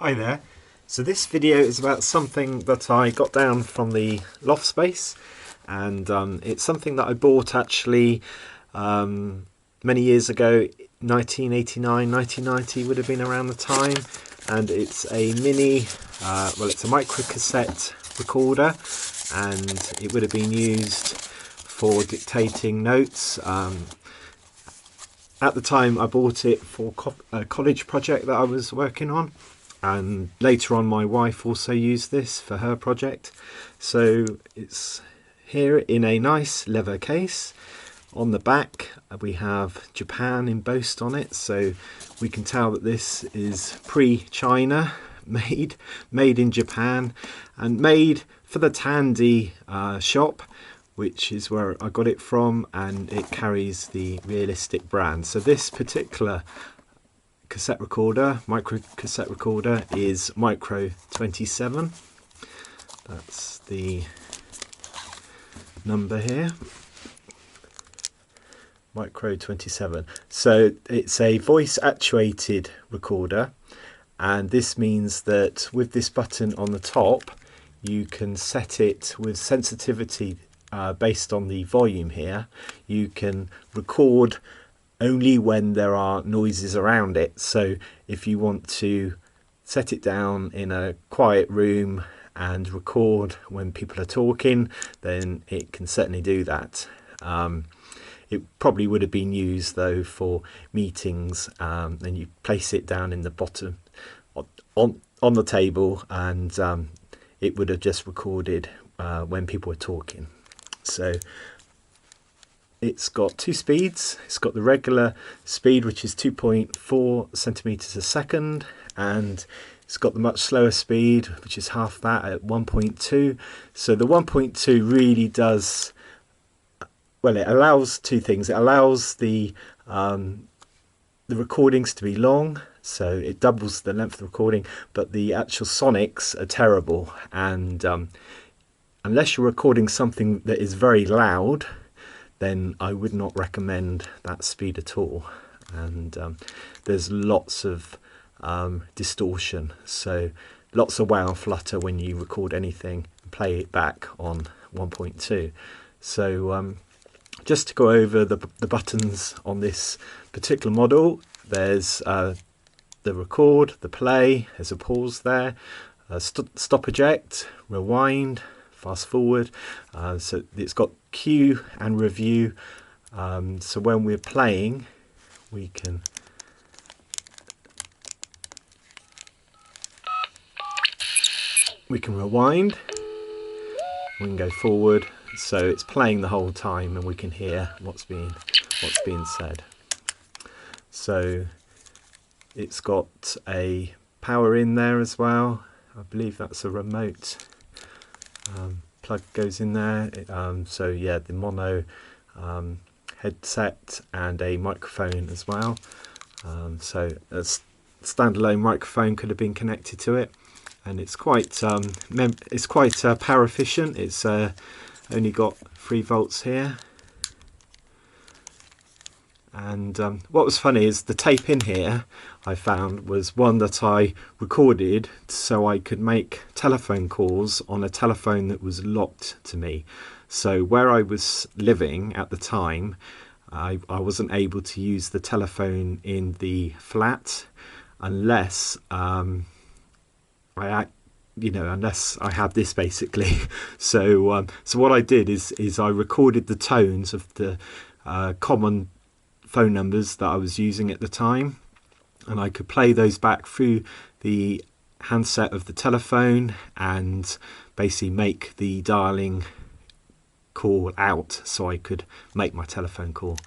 Hi there. So this video is about something that I got down from the loft space, and it's something that I bought actually many years ago. 1989, 1990 would have been around the time, and it's a mini, it's a microcassette recorder, and it would have been used for dictating notes. At the time I bought it for a college project that I was working on, and later on my wife also used this for her project. So it's here in a nice leather case. On the back we have Japan embossed on it, so we can tell that this is pre-China, made in Japan, and made for the Tandy shop, which is where I got it from, and it carries the Realistic brand. So this particular cassette recorder, micro cassette recorder, is Micro-27. That's the number here, Micro-27. So it's a voice actuated recorder, and this means that with this button on the top you can set it with sensitivity based on the volume here. You can record only when there are noises around it. So if you want to set it down in a quiet room and record when people are talking, then it can certainly do that. It probably would have been used though for meetings, and you place it down in the bottom on the table, and it would have just recorded when people were talking. So it's got two speeds. It's got the regular speed, which is 2.4 centimeters a second, and it's got the much slower speed, which is half that, at 1.2. So the 1.2 really does, well, it allows two things. It allows the recordings to be long, so it doubles the length of the recording, but the actual sonics are terrible, and unless you're recording something that is very loud, then I would not recommend that speed at all. And there's lots of distortion, so lots of wow and flutter when you record anything and play it back on 1.2. So just to go over the buttons on this particular model, there's the record, the play, there's a pause there, stop eject, rewind, fast forward. So it's got cue and review, so when we're playing we can rewind, we can go forward, so it's playing the whole time and we can hear what's being said. So it's got a power in there as well. I believe that's a remote plug goes in there. So yeah, the mono headset and a microphone as well. So a standalone microphone could have been connected to it, and it's quite power efficient. It's only got 3 volts here. And what was funny is the tape in here I found was one that I recorded so I could make telephone calls on a telephone that was locked to me. So where I was living at the time, I wasn't able to use the telephone in the flat unless unless I had this, basically. So what I did is I recorded the tones of the common phone numbers that I was using at the time, and I could play those back through the handset of the telephone and basically make the dialing call out so I could make my telephone call.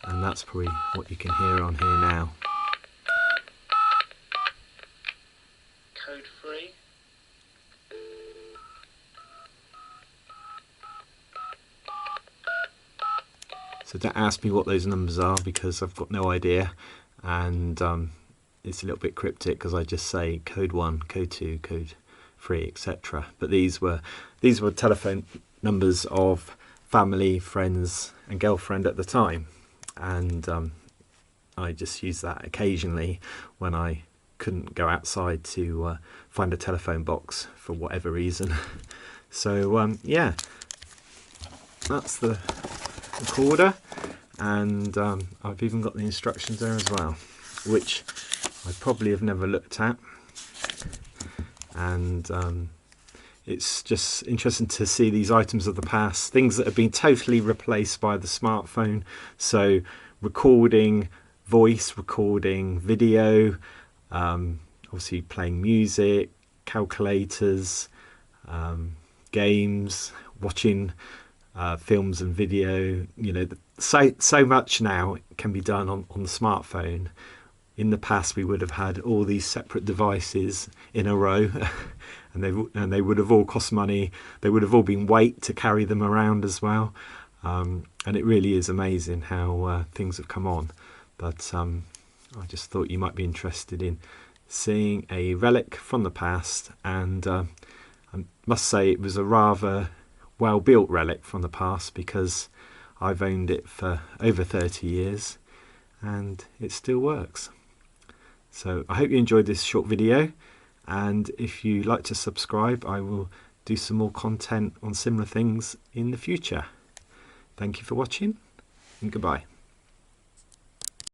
And that's probably what you can hear on here now. Code free. So don't ask me what those numbers are, because I've got no idea, and it's a little bit cryptic because I just say code 1, code 2, code 3, etc. But these were telephone numbers of family, friends and girlfriend at the time, and I just use that occasionally when I couldn't go outside to find a telephone box for whatever reason. So yeah, that's the recorder, and I've even got the instructions there as well, which I probably have never looked at. And it's just interesting to see these items of the past, things that have been totally replaced by the smartphone. So recording voice, recording video, obviously playing music, calculators, games, watching films and video. You know, so much now can be done on the smartphone. In the past, we would have had all these separate devices in a row, and they would have all cost money. They would have all been weight to carry them around as well. And it really is amazing how things have come on. But I just thought you might be interested in seeing a relic from the past, and I must say it was a rather well-built relic from the past, because I've owned it for over 30 years and it still works. So I hope you enjoyed this short video, and if you like to subscribe, I will do some more content on similar things in the future. Thank you for watching, and goodbye.